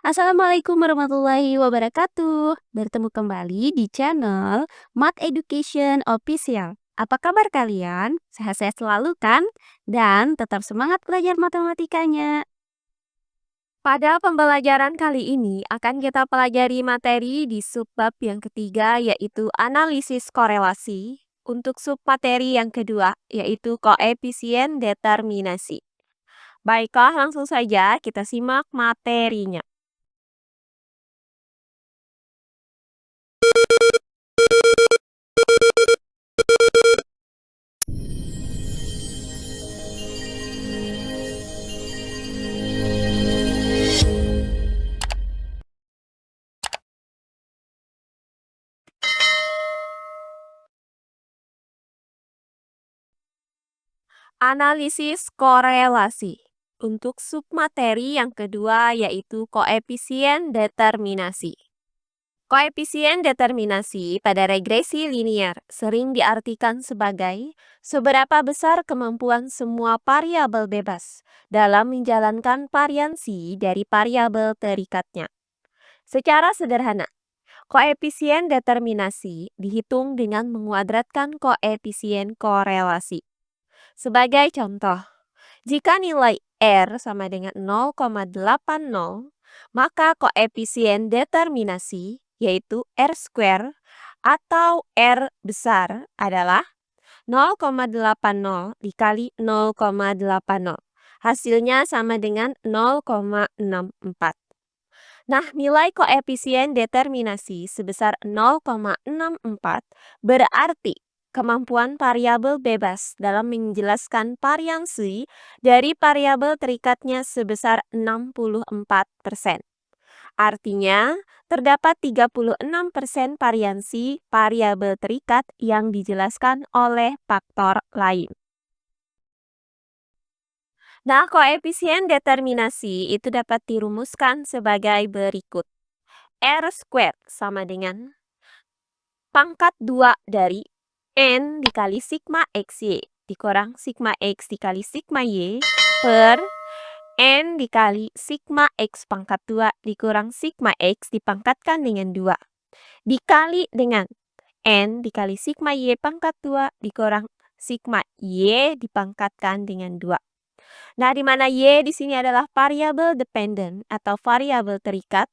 Assalamualaikum warahmatullahi wabarakatuh. Bertemu kembali di channel Math Education Official. Apa kabar kalian? Sehat-sehat selalu kan? Dan tetap semangat belajar matematikanya. Pada pembelajaran kali ini akan kita pelajari materi di subbab yang ketiga yaitu analisis korelasi. Untuk submateri yang kedua yaitu koefisien determinasi. Baiklah, langsung saja kita simak materinya. Analisis korelasi. Untuk submateri yang kedua yaitu koefisien determinasi. Koefisien determinasi pada regresi linear sering diartikan sebagai seberapa besar kemampuan semua variabel bebas dalam menjalankan variansi dari variabel terikatnya. Secara sederhana, koefisien determinasi dihitung dengan menguadratkan koefisien korelasi. Sebagai contoh, jika nilai R sama dengan 0,80, maka koefisien determinasi yaitu R square atau R besar adalah 0,80 dikali 0,80. Hasilnya sama dengan 0,64. Nah, nilai koefisien determinasi sebesar 0,64 berarti kemampuan variabel bebas dalam menjelaskan variansi dari variabel terikatnya sebesar 64%. Artinya, terdapat 36% variansi variabel terikat yang dijelaskan oleh faktor lain. Nah, koefisien determinasi itu dapat dirumuskan sebagai berikut. R square sama dengan pangkat 2 dari N dikali sigma XY dikurang sigma X dikali sigma Y per N dikali sigma X pangkat 2 dikurang sigma X dipangkatkan dengan 2 dikali dengan N dikali sigma Y pangkat 2 dikurang sigma Y dipangkatkan dengan 2. Nah, di mana Y di sini adalah variabel dependent atau variabel terikat.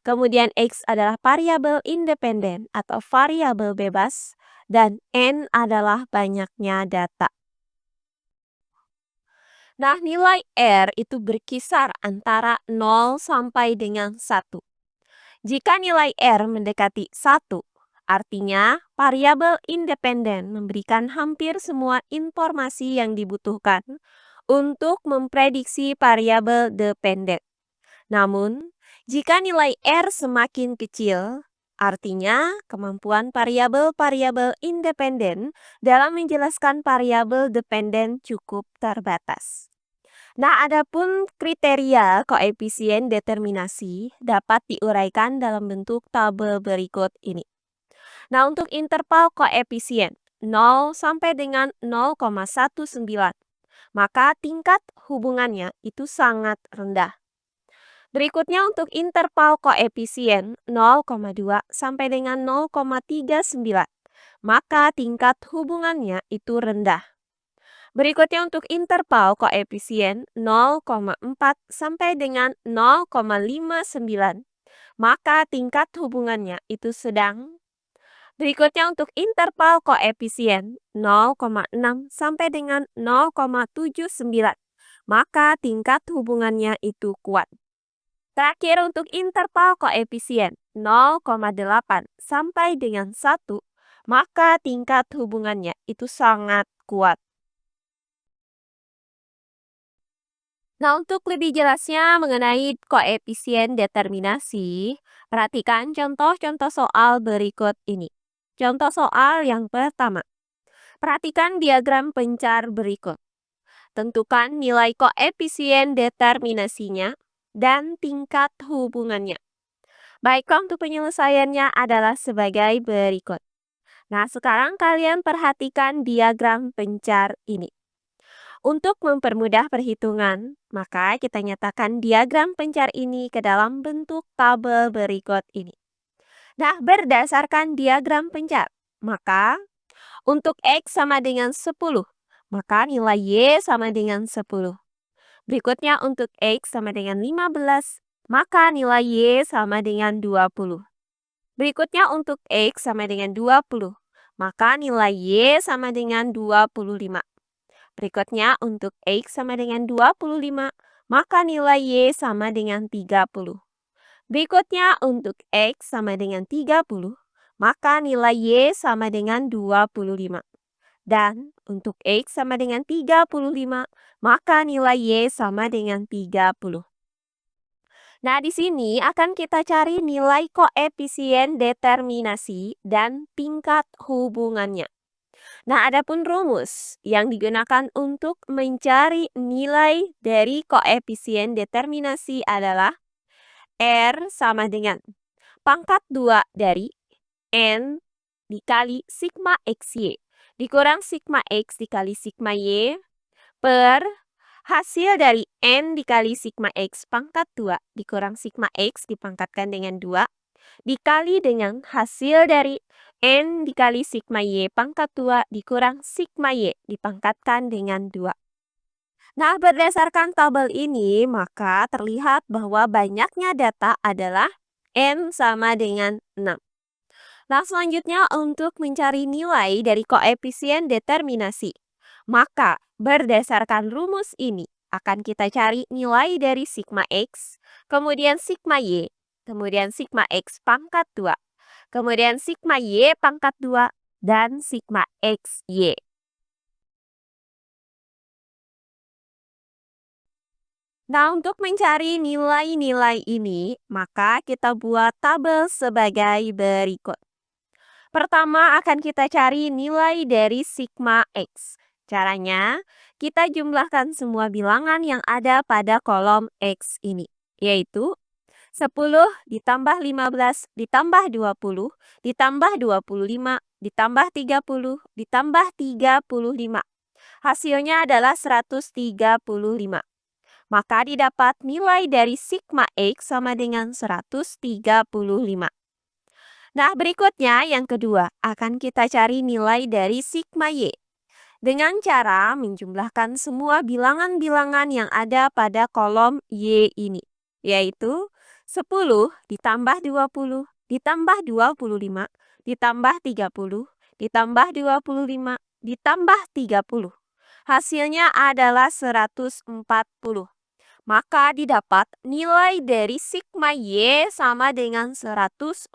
Kemudian X adalah variabel independen atau variabel bebas. Dan N adalah banyaknya data. Nah, nilai R itu berkisar antara 0 sampai dengan 1. Jika nilai R mendekati 1, artinya variabel independen memberikan hampir semua informasi yang dibutuhkan untuk memprediksi variabel dependen. Namun, jika nilai R semakin kecil, artinya kemampuan variabel-variabel independen dalam menjelaskan variabel dependen cukup terbatas. Nah, adapun kriteria koefisien determinasi dapat diuraikan dalam bentuk tabel berikut ini. Nah, untuk interval koefisien 0 sampai dengan 0,19, maka tingkat hubungannya itu sangat rendah. Berikutnya untuk interval koefisien 0,2 sampai dengan 0,39, maka tingkat hubungannya itu rendah. Berikutnya untuk interval koefisien 0,4 sampai dengan 0,59, maka tingkat hubungannya itu sedang. Berikutnya untuk interval koefisien 0,6 sampai dengan 0,79, maka tingkat hubungannya itu kuat. Terakhir untuk interval koefisien 0,8 sampai dengan 1, maka tingkat hubungannya itu sangat kuat. Nah, untuk lebih jelasnya mengenai koefisien determinasi, perhatikan contoh-contoh soal berikut ini. Contoh soal yang pertama. Perhatikan diagram pencar berikut. Tentukan nilai koefisien determinasinya dan tingkat hubungannya. Baiklah, untuk penyelesaiannya adalah sebagai berikut. Nah, sekarang kalian perhatikan diagram pencar ini. Untuk mempermudah perhitungan, maka kita nyatakan diagram pencar ini ke dalam bentuk tabel berikut ini. Nah, berdasarkan diagram pencar, maka untuk X sama dengan 10, maka nilai Y sama dengan 10. Berikutnya untuk X sama dengan 15, maka nilai Y sama dengan 20. Berikutnya untuk X sama dengan 20, maka nilai Y sama dengan 25. Berikutnya untuk X sama dengan 25, maka nilai Y sama dengan 30. Berikutnya untuk X sama dengan 30, maka nilai Y sama dengan 25. Dan untuk X sama dengan 35, maka nilai Y sama dengan 30. Nah, di sini akan kita cari nilai koefisien determinasi dan tingkat hubungannya. Nah, adapun rumus yang digunakan untuk mencari nilai dari koefisien determinasi adalah R sama dengan pangkat 2 dari N dikali sigma XY dikurang sigma X dikali sigma Y per hasil dari N dikali sigma X pangkat 2 dikurang sigma X dipangkatkan dengan 2 dikali dengan hasil dari N dikali sigma Y pangkat 2 dikurang sigma Y dipangkatkan dengan 2. Nah, berdasarkan tabel ini, maka terlihat bahwa banyaknya data adalah N sama dengan 6. Nah, selanjutnya untuk mencari nilai dari koefisien determinasi. Maka, berdasarkan rumus ini, akan kita cari nilai dari sigma X, kemudian sigma Y, kemudian sigma X pangkat 2, kemudian sigma Y pangkat 2, dan sigma XY. Nah, untuk mencari nilai-nilai ini, maka kita buat tabel sebagai berikut. Pertama, akan kita cari nilai dari sigma X. Caranya, kita jumlahkan semua bilangan yang ada pada kolom X ini, yaitu 10 ditambah 15 ditambah 20 ditambah 25 ditambah 30 ditambah 35. Hasilnya adalah 135. Maka didapat nilai dari sigma X sama dengan 135. Nah, berikutnya yang kedua, akan kita cari nilai dari sigma Y dengan cara menjumlahkan semua bilangan-bilangan yang ada pada kolom Y ini, yaitu 10 ditambah 20 ditambah 25 ditambah 30 ditambah 25 ditambah 30. Hasilnya adalah 140. Maka didapat nilai dari sigma Y sama dengan 140.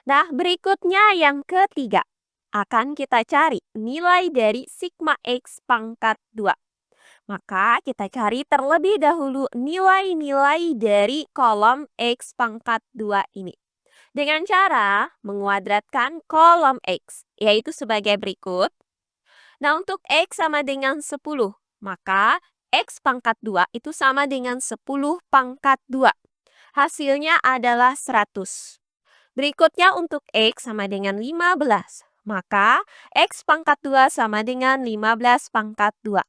Nah, berikutnya yang ketiga. Akan kita cari nilai dari sigma X pangkat 2. Maka kita cari terlebih dahulu nilai-nilai dari kolom X pangkat 2 ini. Dengan cara menguadratkan kolom X, yaitu sebagai berikut. Nah, untuk X sama dengan 10, maka X pangkat 2 itu sama dengan 10 pangkat 2. Hasilnya adalah 100. Berikutnya untuk X sama dengan 15, maka X pangkat 2 sama dengan 15 pangkat 2.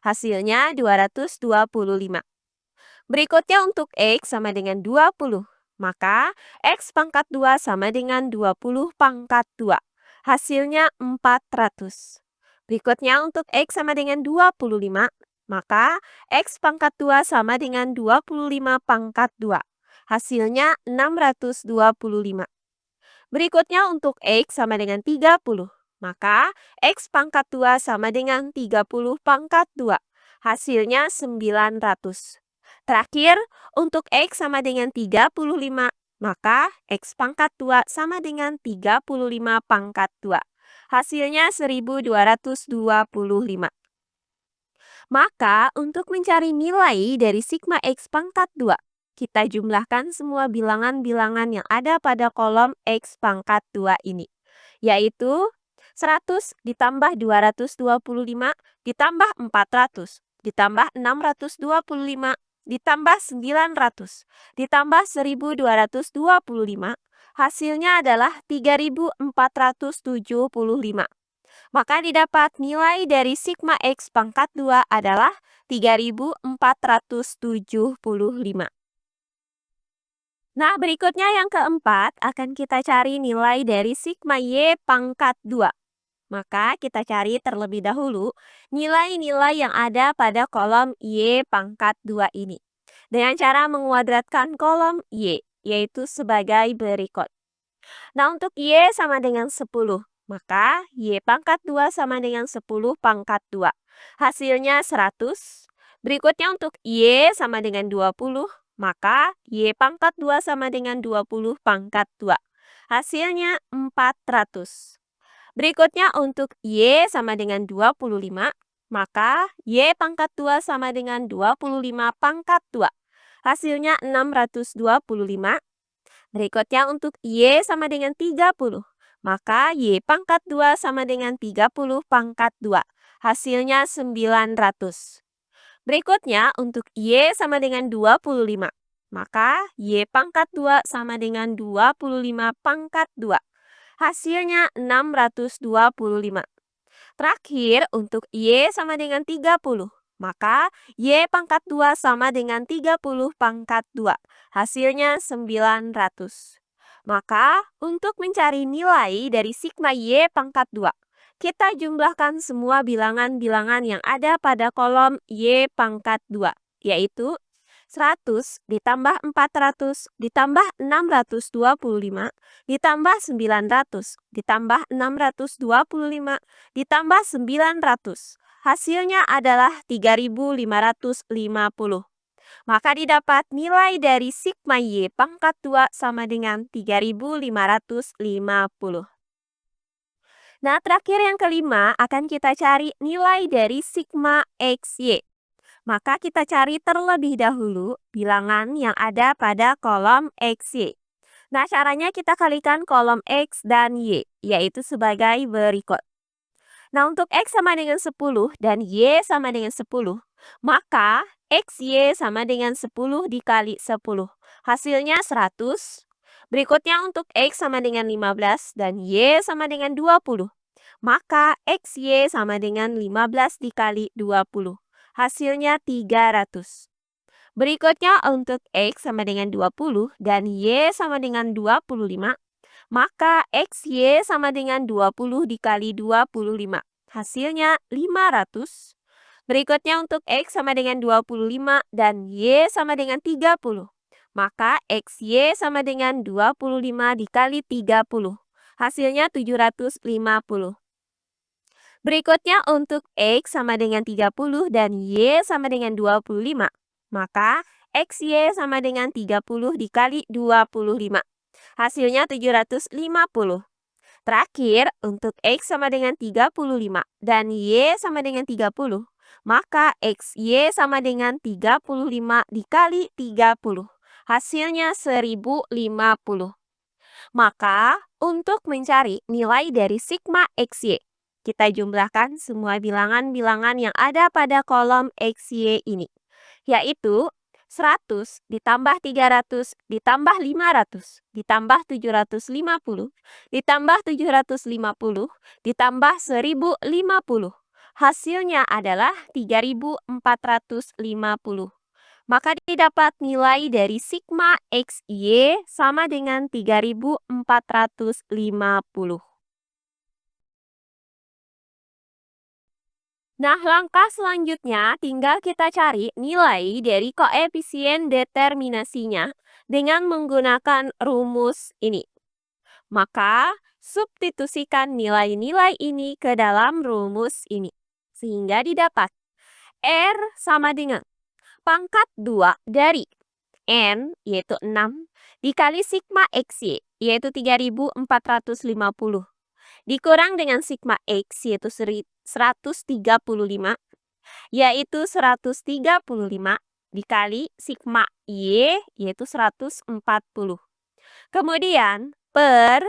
Hasilnya 225. Berikutnya untuk X sama dengan 20, maka X pangkat 2 sama dengan 20 pangkat 2. Hasilnya 400. Berikutnya untuk X sama dengan 25, maka X pangkat 2 sama dengan 25 pangkat 2. Hasilnya 625. Berikutnya untuk X sama dengan 30, maka X pangkat 2 sama dengan 30 pangkat 2. Hasilnya 900. Terakhir, untuk X sama dengan 35, maka X pangkat 2 sama dengan 35 pangkat 2. Hasilnya 1225. Maka, untuk mencari nilai dari sigma X pangkat 2, kita jumlahkan semua bilangan-bilangan yang ada pada kolom X pangkat 2 ini, yaitu 100 ditambah 225 ditambah 400 ditambah 625 ditambah 900 ditambah 1225. Hasilnya adalah 3475. Maka didapat nilai dari sigma X pangkat 2 adalah 3475. Nah, berikutnya yang keempat akan kita cari nilai dari sigma Y pangkat 2. Maka kita cari terlebih dahulu nilai-nilai yang ada pada kolom Y pangkat 2 ini. Dengan cara menguadratkan kolom Y, yaitu sebagai berikut. Nah, untuk Y sama dengan 10, maka Y pangkat 2 sama dengan 10 pangkat 2. Hasilnya 100. Berikutnya untuk Y sama dengan 20, maka Y pangkat 2 sama dengan 20 pangkat 2. Hasilnya 400. Berikutnya untuk Y sama dengan 25, maka Y pangkat 2 sama dengan 25 pangkat 2. Hasilnya 625. Berikutnya untuk Y sama dengan 30, maka Y pangkat 2 sama dengan 30 pangkat 2. Hasilnya 900. Berikutnya untuk Y sama dengan 25, maka Y pangkat 2 sama dengan 25 pangkat 2. Hasilnya 625. Terakhir, untuk Y sama dengan 30, maka Y pangkat 2 sama dengan 30 pangkat 2. Hasilnya 900. Maka, untuk mencari nilai dari sigma Y pangkat 2, kita jumlahkan semua bilangan-bilangan yang ada pada kolom Y pangkat 2, yaitu 100 ditambah 400 ditambah 625 ditambah 900 ditambah 625 ditambah 900. Hasilnya adalah 3550. Maka didapat nilai dari sigma Y pangkat 2 sama dengan 3550. Nah, terakhir yang kelima akan kita cari nilai dari sigma XY. Maka kita cari terlebih dahulu bilangan yang ada pada kolom XY. Nah, caranya kita kalikan kolom X dan Y, yaitu sebagai berikut. Nah, untuk X sama dengan 10 dan Y sama dengan 10, maka XY sama dengan 10 dikali 10. Hasilnya 100. Berikutnya untuk X sama dengan 15 dan Y sama dengan 20, maka XY sama dengan 15 dikali 20. Hasilnya 300. Berikutnya untuk X sama dengan 20 dan Y sama dengan 25, maka XY sama dengan 20 dikali 25. Hasilnya 500. Berikutnya untuk X sama dengan 25 dan Y sama dengan 30, maka XY sama dengan 25 dikali 30. Hasilnya 750. Berikutnya untuk X sama dengan 30 dan Y sama dengan 25, maka XY sama dengan 30 dikali 25. Hasilnya 750. Terakhir, untuk X sama dengan 35 dan Y sama dengan 30, maka XY sama dengan 35 dikali 30. Hasilnya 1050. Maka, untuk mencari nilai dari sigma XY, kita jumlahkan semua bilangan-bilangan yang ada pada kolom XY ini, yaitu 100 ditambah 300 ditambah 500 ditambah 750 ditambah 750 ditambah 1050. Hasilnya adalah 3450. Maka didapat nilai dari sigma XY sama dengan 3450. Nah, langkah selanjutnya tinggal kita cari nilai dari koefisien determinasinya dengan menggunakan rumus ini. Maka, substitusikan nilai-nilai ini ke dalam rumus ini. Sehingga didapat R sama dengan pangkat 2 dari N, yaitu 6, dikali sigma XY, yaitu 3450, dikurang dengan sigma X, yaitu 135, yaitu 135, dikali sigma Y, yaitu 140. Kemudian, per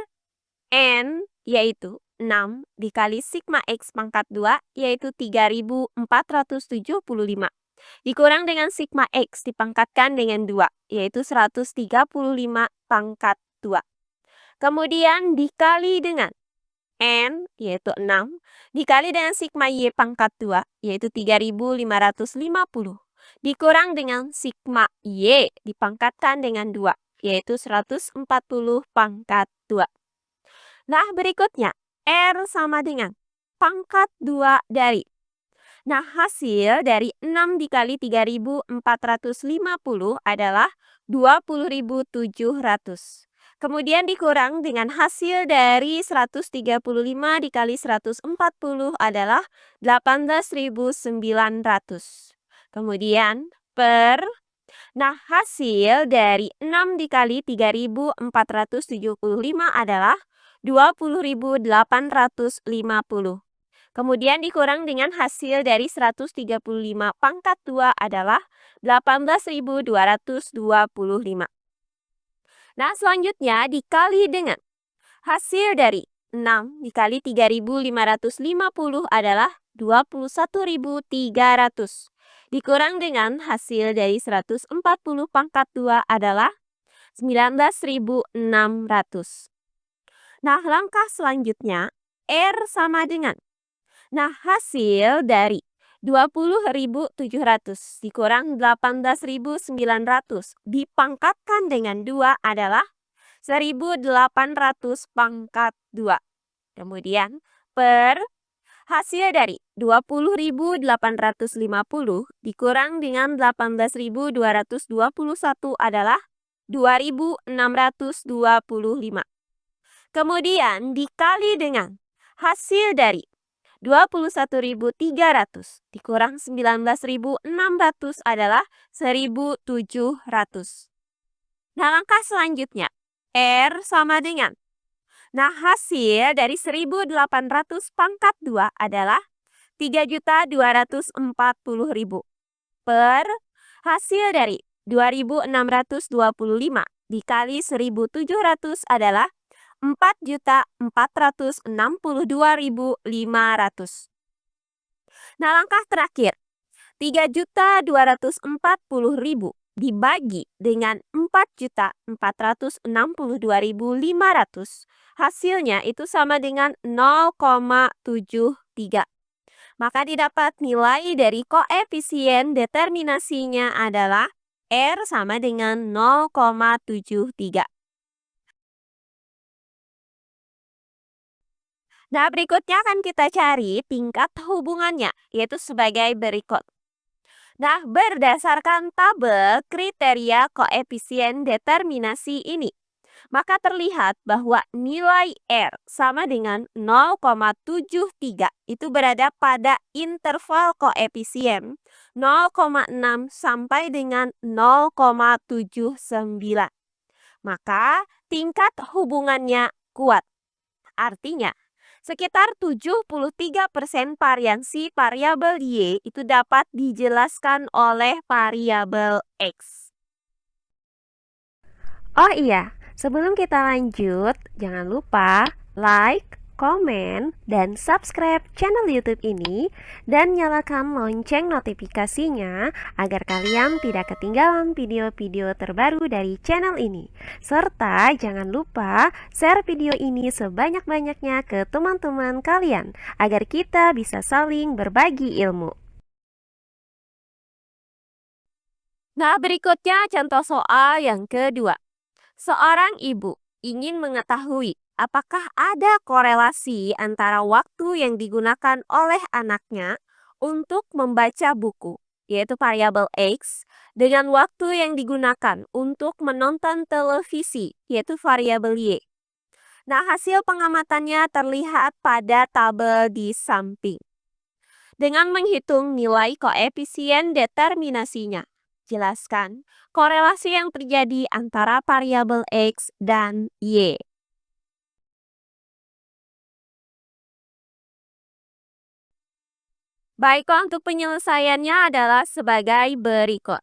N, yaitu 6, dikali sigma X pangkat 2, yaitu 3475. Dikurang dengan sigma X dipangkatkan dengan 2, yaitu 135 pangkat 2. Kemudian dikali dengan N, yaitu 6, dikali dengan sigma Y pangkat 2, yaitu 3.550. Dikurang dengan sigma Y dipangkatkan dengan 2, yaitu 140 pangkat 2. Nah, berikutnya, R sama dengan pangkat 2 dari. Nah, hasil dari 6 dikali 3.450 adalah 20.700. Kemudian dikurang dengan hasil dari 135 dikali 140 adalah 18.900. Kemudian nah, hasil dari 6 dikali 3.475 adalah 20.850. Kemudian dikurang dengan hasil dari 135 pangkat 2 adalah 18.225. Nah, selanjutnya dikali dengan hasil dari 6 dikali 3.550 adalah 21.300. Dikurang dengan hasil dari 140 pangkat 2 adalah 19.600. Nah, langkah selanjutnya, R sama dengan. Nah, hasil dari 20.700 dikurang 18.900 dipangkatkan dengan 2 adalah 1.800 pangkat 2. Kemudian, hasil dari 20.850 dikurang dengan 18.221 adalah 2.625. Kemudian dikali dengan hasil dari 21.300 dikurang 19.600 adalah 1.700. Nah, langkah selanjutnya, R sama dengan. Nah, hasil dari 1.800 pangkat 2 adalah 3.240.000 per hasil dari 2.625 dikali 1.700 adalah 4.462.500. Nah, langkah terakhir, 3.240.000 dibagi dengan 4.462.500. Hasilnya itu sama dengan 0,73. Maka didapat nilai dari koefisien determinasinya adalah R sama dengan 0,73. Nah, berikutnya akan kita cari tingkat hubungannya, yaitu sebagai berikut. Nah, berdasarkan tabel kriteria koefisien determinasi ini, maka terlihat bahwa nilai R sama dengan 0,73 itu berada pada interval koefisien 0,6 sampai dengan 0,79. Maka tingkat hubungannya kuat. Artinya, sekitar 73% variansi variabel Y itu dapat dijelaskan oleh variabel X. Oh iya, sebelum kita lanjut, jangan lupa like, komen, dan subscribe channel YouTube ini dan nyalakan lonceng notifikasinya agar kalian tidak ketinggalan video-video terbaru dari channel ini. Serta jangan lupa share video ini sebanyak-banyaknya ke teman-teman kalian agar kita bisa saling berbagi ilmu. Nah, berikutnya contoh soal yang kedua. Seorang ibu ingin mengetahui apakah ada korelasi antara waktu yang digunakan oleh anaknya untuk membaca buku, yaitu variabel X, dengan waktu yang digunakan untuk menonton televisi, yaitu variabel Y. Nah, hasil pengamatannya terlihat pada tabel di samping. Dengan menghitung nilai koefisien determinasinya, jelaskan korelasi yang terjadi antara variabel X dan Y. Baiklah, untuk penyelesaiannya adalah sebagai berikut.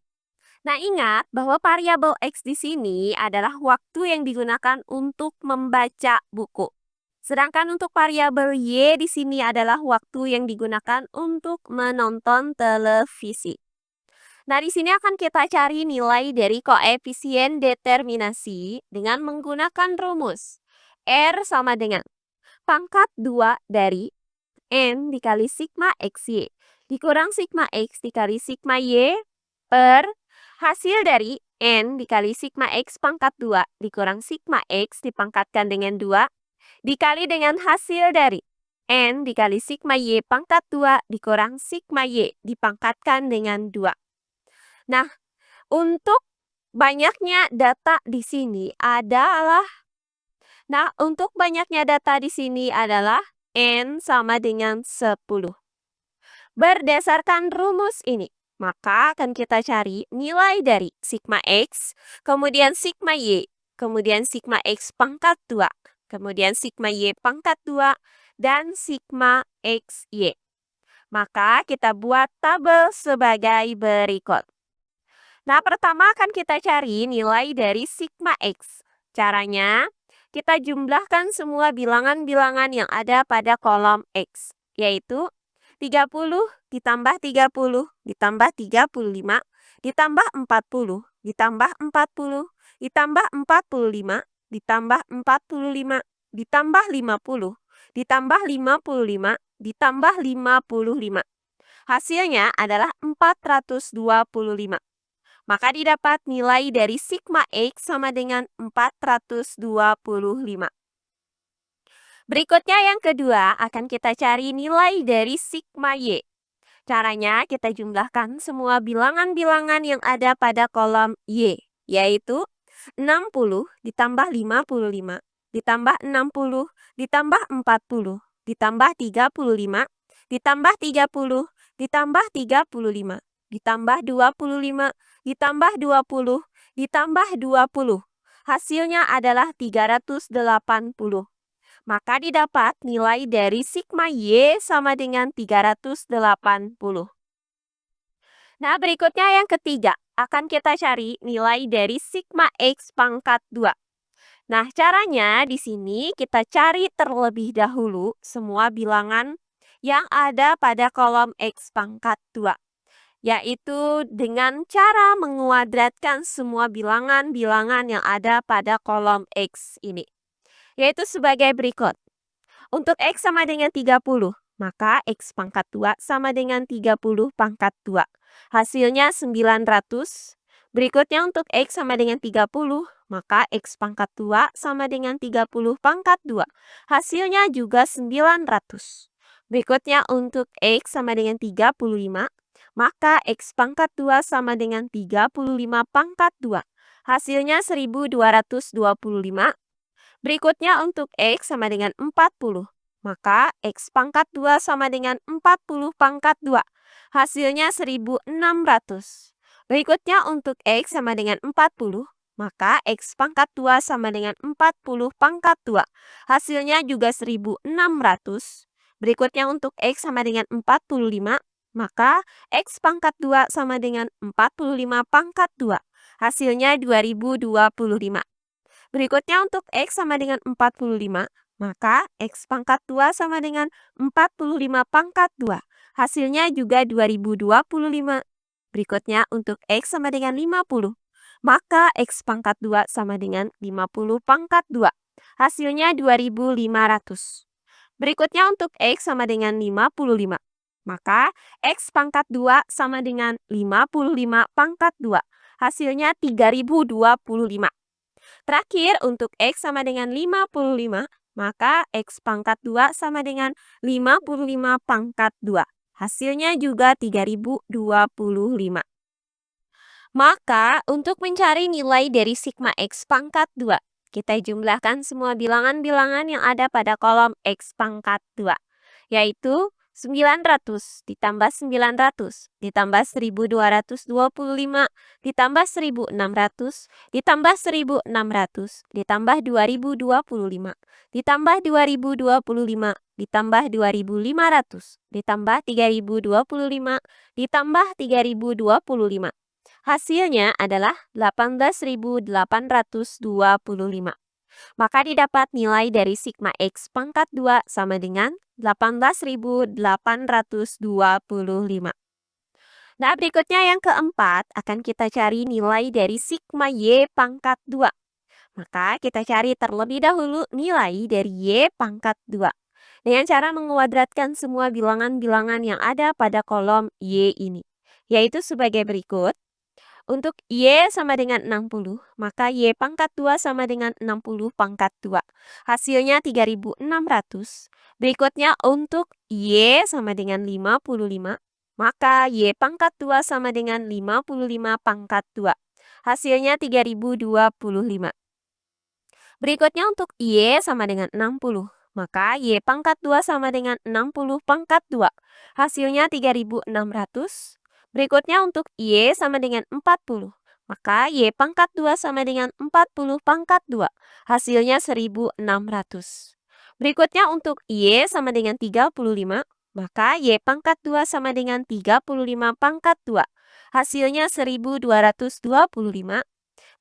Nah, ingat bahwa variabel X di sini adalah waktu yang digunakan untuk membaca buku. Sedangkan untuk variabel Y di sini adalah waktu yang digunakan untuk menonton televisi. Nah, di sini akan kita cari nilai dari koefisien determinasi dengan menggunakan rumus. R sama dengan pangkat 2 dari N dikali sigma XY dikurang sigma X dikali sigma Y per hasil dari N dikali sigma X pangkat 2 dikurang sigma X dipangkatkan dengan 2 dikali dengan hasil dari N dikali sigma Y pangkat 2 dikurang sigma Y dipangkatkan dengan 2. Nah, untuk banyaknya data di sini adalah N sama dengan 10. Berdasarkan rumus ini, maka akan kita cari nilai dari sigma X, kemudian sigma Y, kemudian sigma X pangkat 2, kemudian sigma Y pangkat 2, dan sigma XY. Maka kita buat tabel sebagai berikut. Nah, pertama akan kita cari nilai dari sigma X. Caranya, kita jumlahkan semua bilangan-bilangan yang ada pada kolom X, yaitu 30 ditambah 30 ditambah 35 ditambah 40 ditambah 40 ditambah 45 ditambah 45 ditambah 50 ditambah 55 ditambah 55. Hasilnya adalah 425. Maka didapat nilai dari sigma X sama dengan 425. Berikutnya yang kedua, akan kita cari nilai dari sigma Y. Caranya kita jumlahkan semua bilangan-bilangan yang ada pada kolom Y, yaitu 60 ditambah 55, ditambah 60, ditambah 40, ditambah 35, ditambah 30, ditambah 35, ditambah 25, ditambah 20, ditambah 20. Hasilnya adalah 380. Maka didapat nilai dari sigma Y sama dengan 380. Nah, berikutnya yang ketiga, akan kita cari nilai dari sigma X pangkat 2. Nah, caranya di sini kita cari terlebih dahulu semua bilangan yang ada pada kolom X pangkat 2. Yaitu dengan cara menguadratkan semua bilangan-bilangan yang ada pada kolom X ini. Yaitu sebagai berikut. Untuk X sama dengan 30, maka X pangkat 2 sama dengan 30 pangkat 2. Hasilnya 900. Berikutnya untuk X sama dengan 30, maka X pangkat 2 sama dengan 30 pangkat 2. Hasilnya juga 900. Berikutnya untuk X sama dengan 35, maka X pangkat 2 sama dengan 35 pangkat 2. Hasilnya 1225. Berikutnya untuk X sama dengan 40. Maka X pangkat 2 sama dengan 40 pangkat 2. Hasilnya 1600. Berikutnya untuk X sama dengan 40. Maka X pangkat 2 sama dengan 40 pangkat 2. Hasilnya juga 1600. Berikutnya untuk X sama dengan 45. Maka X pangkat 2 sama dengan 45 pangkat 2. Hasilnya 2025. Berikutnya untuk X sama dengan 45, maka X pangkat 2 sama dengan 45 pangkat 2. Hasilnya juga 2025. Berikutnya untuk X sama dengan 50, maka X pangkat 2 sama dengan 50 pangkat 2. Hasilnya 2500. Berikutnya untuk X sama dengan 55, maka X pangkat 2 sama dengan 55 pangkat 2. Hasilnya 3025. Terakhir, untuk X sama dengan 55, maka X pangkat 2 sama dengan 55 pangkat 2. Hasilnya juga 3025. Maka, untuk mencari nilai dari sigma X pangkat 2, kita jumlahkan semua bilangan-bilangan yang ada pada kolom X pangkat 2, yaitu 900 ditambah 900 ditambah 1225 ditambah 1600 ditambah 1600 ditambah 2025 ditambah 2025 ditambah 2500 ditambah 3025 ditambah 3025. Hasilnya adalah 18.825. Maka didapat nilai dari sigma X pangkat 2 sama dengan 18.825. Nah, berikutnya yang keempat, akan kita cari nilai dari sigma Y pangkat 2. Maka kita cari terlebih dahulu nilai dari Y pangkat 2. Dengan cara menguadratkan semua bilangan-bilangan yang ada pada kolom Y ini. Yaitu sebagai berikut. Untuk Y sama dengan 60, maka Y pangkat 2 sama dengan 60 pangkat 2. Hasilnya 3600. Berikutnya untuk Y sama dengan 55, maka Y pangkat 2 sama dengan 55 pangkat 2. Hasilnya 3025. Berikutnya untuk Y sama dengan 60. Maka Y pangkat 2 sama dengan 60 pangkat 2. Hasilnya 3600. Berikutnya untuk Y sama dengan 40. Maka Y pangkat 2 sama dengan 40 pangkat 2. Hasilnya 1600. Berikutnya untuk Y sama dengan 35. Maka Y pangkat 2 sama dengan 35 pangkat 2. Hasilnya 1225.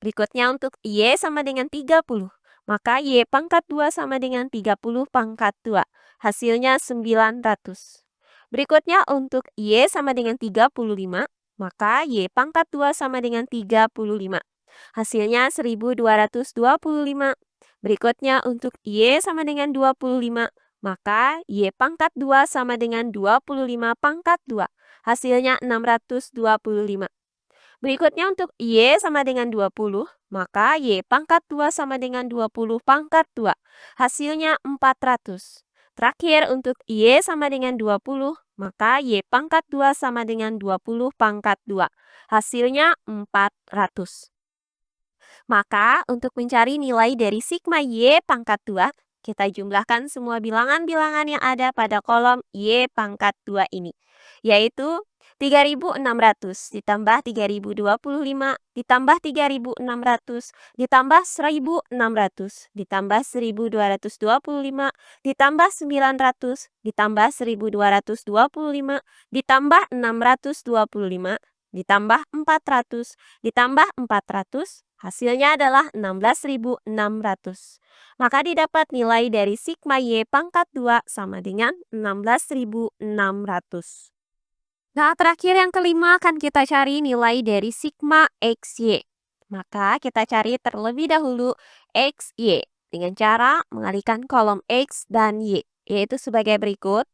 Berikutnya untuk Y sama dengan 30. Maka Y pangkat 2 sama dengan 30 pangkat 2. Hasilnya 900. Berikutnya untuk Y sama dengan 35. Maka Y pangkat 2 sama dengan 35. Hasilnya 1225. Berikutnya untuk Y sama dengan 25. Maka Y pangkat 2 sama dengan 25 pangkat 2. Hasilnya 625. Berikutnya untuk Y sama dengan 20, maka Y pangkat 2 sama dengan 20 pangkat 2. Hasilnya 400. Terakhir untuk Y sama dengan 20, maka Y pangkat 2 sama dengan 20 pangkat 2. Hasilnya 400. Maka untuk mencari nilai dari sigma Y pangkat 2, kita jumlahkan semua bilangan-bilangan yang ada pada kolom Y pangkat 2 ini, yaitu 3600 ditambah 3025 ditambah 3600 ditambah 1600 ditambah 1225 ditambah 900 ditambah 1225 ditambah 625 ditambah 400 ditambah 400, hasilnya adalah 16.600. Maka didapat nilai dari sigma Y pangkat 2 sama dengan 16.600. Nah, terakhir yang kelima akan kita cari nilai dari sigma XY. Maka kita cari terlebih dahulu XY dengan cara mengalihkan kolom X dan Y, yaitu sebagai berikut.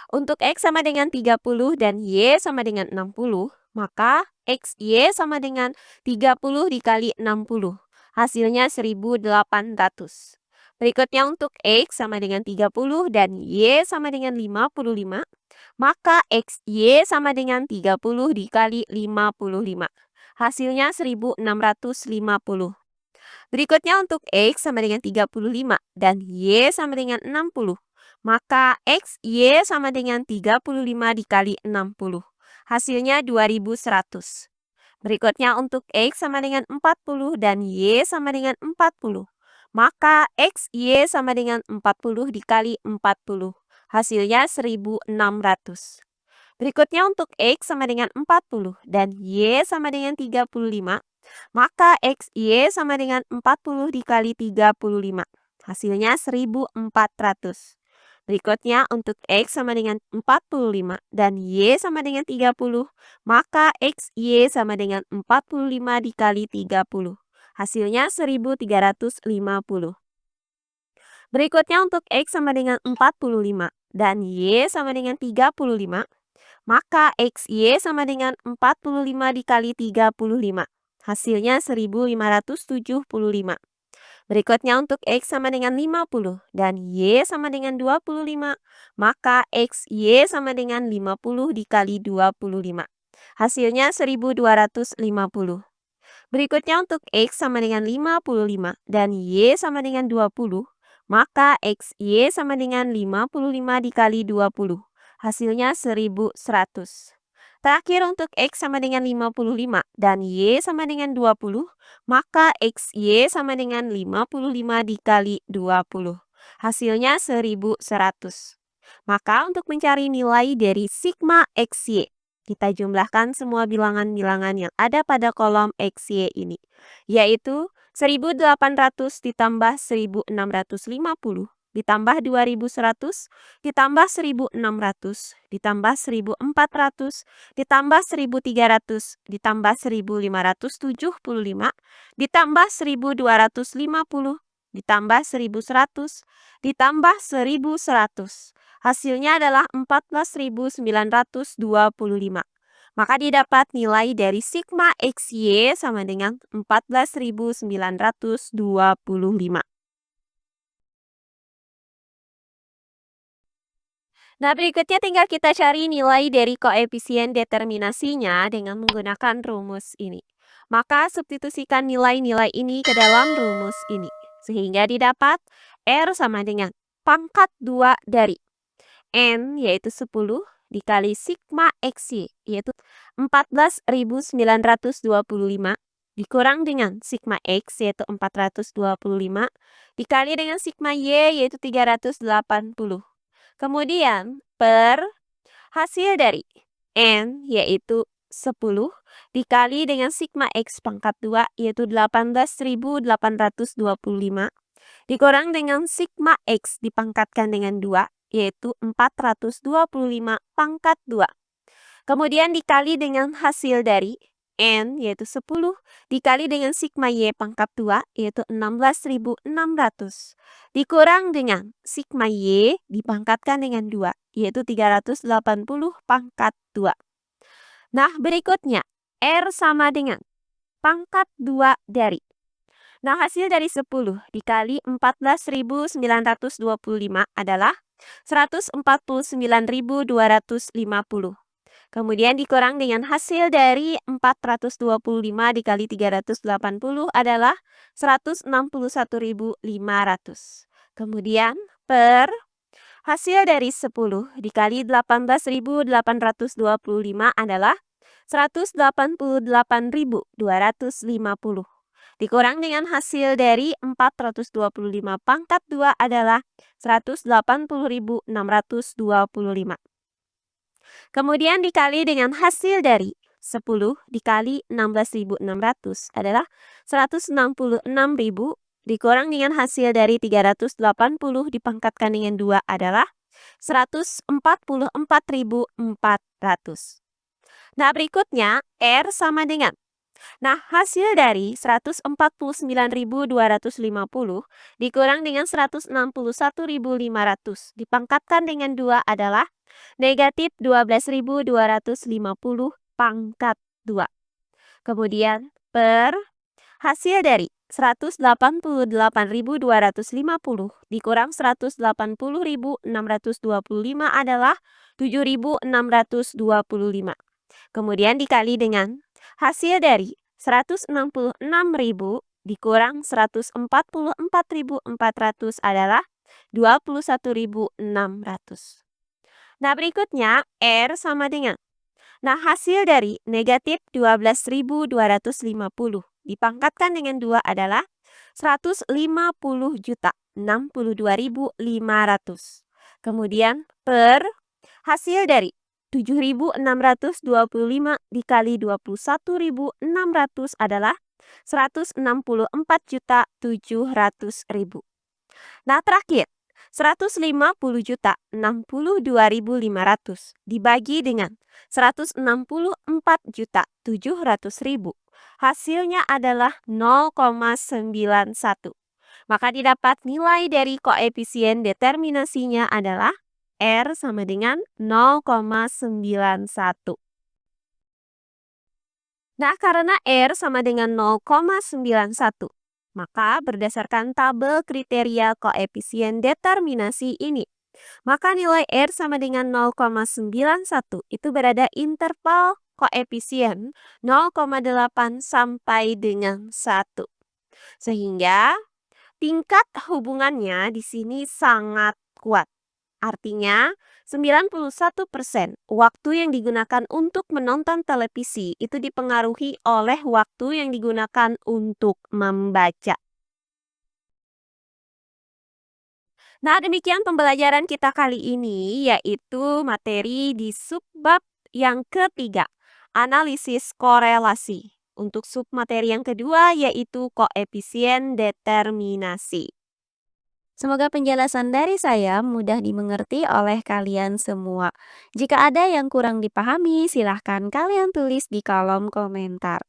Untuk X sama dengan 30 dan Y sama dengan 60, maka XY sama dengan 30 dikali 60. Hasilnya 1800. Berikutnya untuk X sama dengan 30 dan Y sama dengan 55, maka XY sama dengan 30 dikali 55. Hasilnya 1650. Berikutnya untuk X sama dengan 35 dan Y sama dengan 60. Maka X, Y sama dengan 35 dikali 60. Hasilnya 2100. Berikutnya untuk X sama dengan 40 dan Y sama dengan 40. Maka X, Y sama dengan 40 dikali 40. Hasilnya 1600. Berikutnya untuk X sama dengan 40 dan Y sama dengan 35. Maka X, Y sama dengan 40 dikali 35. Hasilnya 1400. Berikutnya untuk X sama dengan 45 dan Y sama dengan 30. Maka X, Y sama dengan 45 dikali 30. Hasilnya 1350. Berikutnya untuk X sama dengan 45 dan Y sama dengan 35. Maka XY sama dengan 45 dikali 35. Hasilnya 1575. Berikutnya untuk X sama dengan 50 dan Y sama dengan 25. Maka XY sama dengan 50 dikali 25. Hasilnya 1250. Berikutnya untuk X sama dengan 55 dan Y sama dengan 20. Maka XY sama dengan 55 dikali 20. Hasilnya 1100. Terakhir untuk X sama dengan 55 dan Y sama dengan 20, maka XY sama dengan 55 dikali 20. Hasilnya 1100. Maka untuk mencari nilai dari sigma XY, kita jumlahkan semua bilangan-bilangan yang ada pada kolom XY ini, yaitu 1800 ditambah 1650 ditambah 2.100, ditambah 1.600, ditambah 1.400, ditambah 1.300, ditambah 1.575, ditambah 1.250, ditambah 1.100, ditambah 1.100. Hasilnya adalah 14.925. Maka didapat nilai dari sigma XY sama dengan 14.925. Nah, berikutnya tinggal kita cari nilai dari koefisien determinasinya dengan menggunakan rumus ini. Maka substitusikan nilai-nilai ini ke dalam rumus ini. Sehingga didapat R sama dengan pangkat 2 dari N yaitu 10 dikali sigma XY yaitu 14.925 dikurang dengan sigma X yaitu 425 dikali dengan sigma Y yaitu 380. Kemudian per hasil dari N yaitu 10 dikali dengan sigma X pangkat 2 yaitu 18.825 dikurang dengan sigma X dipangkatkan dengan 2 yaitu 425 pangkat 2. Kemudian dikali dengan hasil dari N yaitu 10 dikali dengan sigma Y pangkat 2 yaitu 16.600 dikurang dengan sigma Y dipangkatkan dengan 2 yaitu 380 pangkat 2. Nah, berikutnya R sama dengan pangkat 2 dari. Nah, hasil dari 10 dikali 14.925 adalah 149.250. Kemudian dikurang dengan hasil dari 425 dikali 380 adalah 161.500. Kemudian per hasil dari 10 dikali 18.825 adalah 188.250. Dikurang dengan hasil dari 425 pangkat 2 adalah 180.625. Kemudian dikali dengan hasil dari 10 dikali 16.600 adalah 166.000 dikurang dengan hasil dari 380 dipangkatkan dengan 2 adalah 144.400. Nah, berikutnya R sama dengan. Nah, hasil dari 149.250 dikurang dengan 161.500 dipangkatkan dengan 2 adalah negatif 12.250 pangkat 2. Kemudian per hasil dari 188.250 dikurang 180.625 adalah 7.625. Kemudian dikali dengan hasil dari 166.000 dikurang 144.400 adalah 21.600. Nah, berikutnya R sama dengan. Nah, hasil dari negatif 12.250 dipangkatkan dengan 2 adalah 150.062.500. Kemudian per hasil dari 7.625 dikali 21.600 adalah 164.700.000. Nah, terakhir 150.062.500 dibagi dengan 164.700.000. Hasilnya adalah 0,91. Maka didapat nilai dari koefisien determinasinya adalah R sama dengan 0,91. Nah, karena R sama dengan 0,91, maka berdasarkan tabel kriteria koefisien determinasi ini, maka nilai R sama dengan 0,91 itu berada interval koefisien 0,8 sampai dengan 1. Sehingga tingkat hubungannya di sini sangat kuat. Artinya, 91% waktu yang digunakan untuk menonton televisi itu dipengaruhi oleh waktu yang digunakan untuk membaca. Nah, demikian pembelajaran kita kali ini, yaitu materi di subbab yang ketiga, analisis korelasi. Untuk submateri yang kedua, yaitu koefisien determinasi. Semoga penjelasan dari saya mudah dimengerti oleh kalian semua. Jika ada yang kurang dipahami, silahkan kalian tulis di kolom komentar.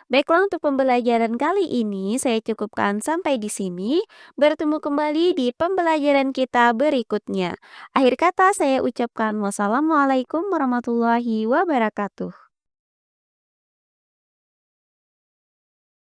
Baiklah, untuk pembelajaran kali ini saya cukupkan sampai di sini. Bertemu kembali di pembelajaran kita berikutnya. Akhir kata saya ucapkan wassalamualaikum warahmatullahi wabarakatuh.